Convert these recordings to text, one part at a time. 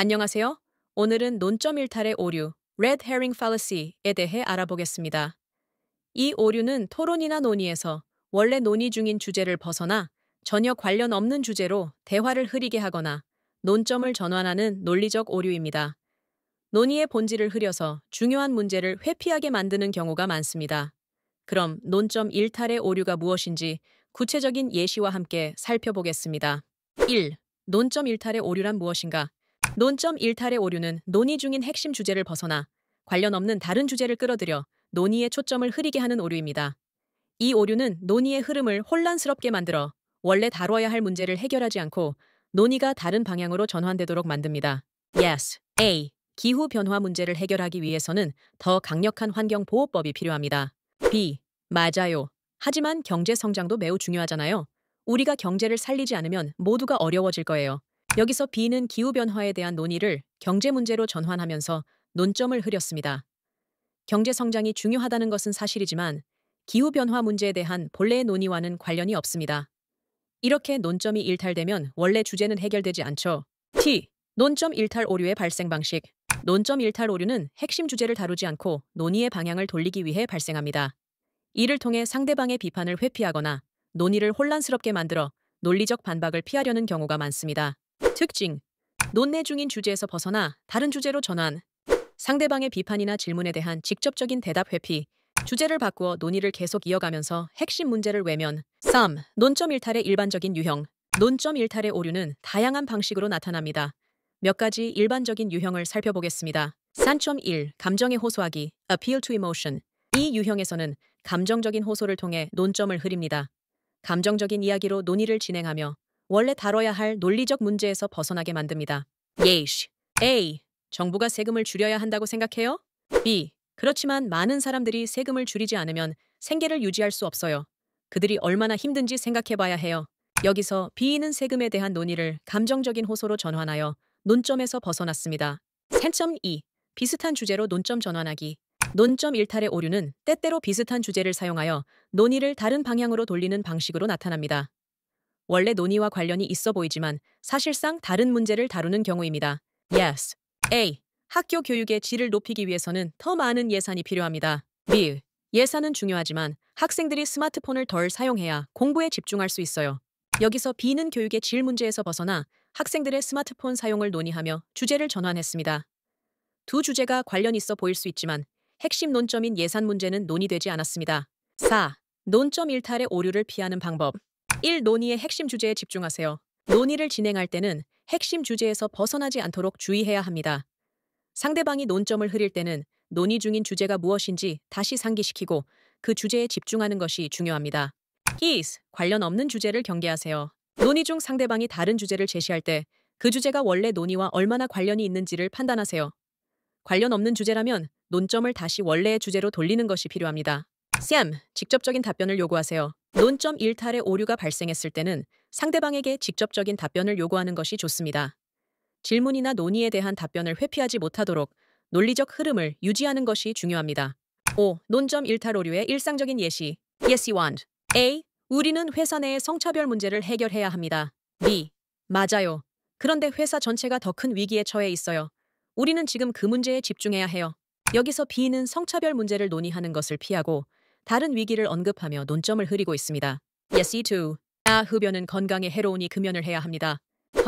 안녕하세요. 오늘은 논점 일탈의 오류, Red Herring Fallacy에 대해 알아보겠습니다. 이 오류는 토론이나 논의에서 원래 논의 중인 주제를 벗어나 전혀 관련 없는 주제로 대화를 흐리게 하거나 논점을 전환하는 논리적 오류입니다. 논의의 본질을 흐려서 중요한 문제를 회피하게 만드는 경우가 많습니다. 그럼 논점 일탈의 오류가 무엇인지 구체적인 예시와 함께 살펴보겠습니다. 1. 논점 일탈의 오류란 무엇인가? 논점 일탈의 오류는 논의 중인 핵심 주제를 벗어나 관련 없는 다른 주제를 끌어들여 논의의 초점을 흐리게 하는 오류입니다. 이 오류는 논의의 흐름을 혼란스럽게 만들어 원래 다뤄야 할 문제를 해결하지 않고 논의가 다른 방향으로 전환되도록 만듭니다. Yes. A. 기후변화 문제를 해결하기 위해서는 더 강력한 환경보호법이 필요합니다. B. 맞아요. 하지만 경제 성장도 매우 중요하잖아요. 우리가 경제를 살리지 않으면 모두가 어려워질 거예요. 여기서 B는 기후변화에 대한 논의를 경제 문제로 전환하면서 논점을 흐렸습니다. 경제 성장이 중요하다는 것은 사실이지만 기후변화 문제에 대한 본래의 논의와는 관련이 없습니다. 이렇게 논점이 일탈되면 원래 주제는 해결되지 않죠. T. 논점 일탈 오류의 발생 방식. 논점 일탈 오류는 핵심 주제를 다루지 않고 논의의 방향을 돌리기 위해 발생합니다. 이를 통해 상대방의 비판을 회피하거나 논의를 혼란스럽게 만들어 논리적 반박을 피하려는 경우가 많습니다. 특징. 논내 중인 주제에서 벗어나 다른 주제로 전환. 상대방의 비판이나 질문에 대한 직접적인 대답 회피. 주제를 바꾸어 논의를 계속 이어가면서 핵심 문제를 외면. 3. 논점 일탈의 일반적인 유형. 논점 일탈의 오류는 다양한 방식으로 나타납니다. 몇 가지 일반적인 유형을 살펴보겠습니다. 3.1. 감정에 호소하기. Appeal to emotion. 이 유형에서는 감정적인 호소를 통해 논점을 흐립니다. 감정적인 이야기로 논의를 진행하며 원래 다뤄야 할 논리적 문제에서 벗어나게 만듭니다. Yes. A. 정부가 세금을 줄여야 한다고 생각해요? B. 그렇지만 많은 사람들이 세금을 줄이지 않으면 생계를 유지할 수 없어요. 그들이 얼마나 힘든지 생각해봐야 해요. 여기서 B는 세금에 대한 논의를 감정적인 호소로 전환하여 논점에서 벗어났습니다. 3.2. 비슷한 주제로 논점 전환하기. 논점 일탈의 오류는 때때로 비슷한 주제를 사용하여 논의를 다른 방향으로 돌리는 방식으로 나타납니다. 원래 논의와 관련이 있어 보이지만 사실상 다른 문제를 다루는 경우입니다. Yes. A. 학교 교육의 질을 높이기 위해서는 더 많은 예산이 필요합니다. B. 예산은 중요하지만 학생들이 스마트폰을 덜 사용해야 공부에 집중할 수 있어요. 여기서 B는 교육의 질 문제에서 벗어나 학생들의 스마트폰 사용을 논의하며 주제를 전환했습니다. 두 주제가 관련 있어 보일 수 있지만 핵심 논점인 예산 문제는 논의되지 않았습니다. 4. 논점 일탈의 오류를 피하는 방법. 1. 논의의 핵심 주제에 집중하세요. 논의를 진행할 때는 핵심 주제에서 벗어나지 않도록 주의해야 합니다. 상대방이 논점을 흐릴 때는 논의 중인 주제가 무엇인지 다시 상기시키고 그 주제에 집중하는 것이 중요합니다. Is. 관련 없는 주제를 경계하세요. 논의 중 상대방이 다른 주제를 제시할 때 그 주제가 원래 논의와 얼마나 관련이 있는지를 판단하세요. 관련 없는 주제라면 논점을 다시 원래의 주제로 돌리는 것이 필요합니다. Sam. 직접적인 답변을 요구하세요. 논점 일탈의 오류가 발생했을 때는 상대방에게 직접적인 답변을 요구하는 것이 좋습니다. 질문이나 논의에 대한 답변을 회피하지 못하도록 논리적 흐름을 유지하는 것이 중요합니다. 5. 논점 일탈 오류의 일상적인 예시. Yes, you want. A. 우리는 회사 내의 성차별 문제를 해결해야 합니다. B. 맞아요. 그런데 회사 전체가 더 큰 위기에 처해 있어요. 우리는 지금 그 문제에 집중해야 해요. 여기서 B는 성차별 문제를 논의하는 것을 피하고 다른 위기를 언급하며 논점을 흐리고 있습니다. Yes, you too. 흡연은 건강에 해로우니 금연을 해야 합니다.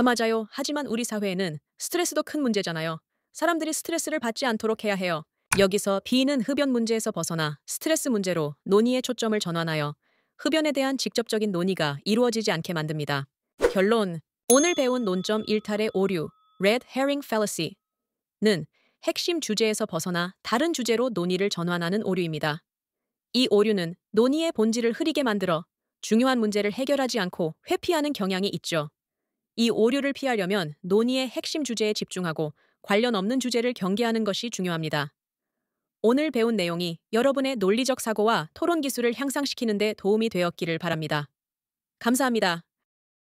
맞아요. 하지만 우리 사회에는 스트레스도 큰 문제잖아요. 사람들이 스트레스를 받지 않도록 해야 해요. 여기서 B는 흡연 문제에서 벗어나 스트레스 문제로 논의의 초점을 전환하여 흡연에 대한 직접적인 논의가 이루어지지 않게 만듭니다. 결론. 오늘 배운 논점 일탈의 오류, Red Herring Fallacy는 핵심 주제에서 벗어나 다른 주제로 논의를 전환하는 오류입니다. 이 오류는 논의의 본질을 흐리게 만들어 중요한 문제를 해결하지 않고 회피하는 경향이 있죠. 이 오류를 피하려면 논의의 핵심 주제에 집중하고 관련 없는 주제를 경계하는 것이 중요합니다. 오늘 배운 내용이 여러분의 논리적 사고와 토론 기술을 향상시키는 데 도움이 되었기를 바랍니다. 감사합니다.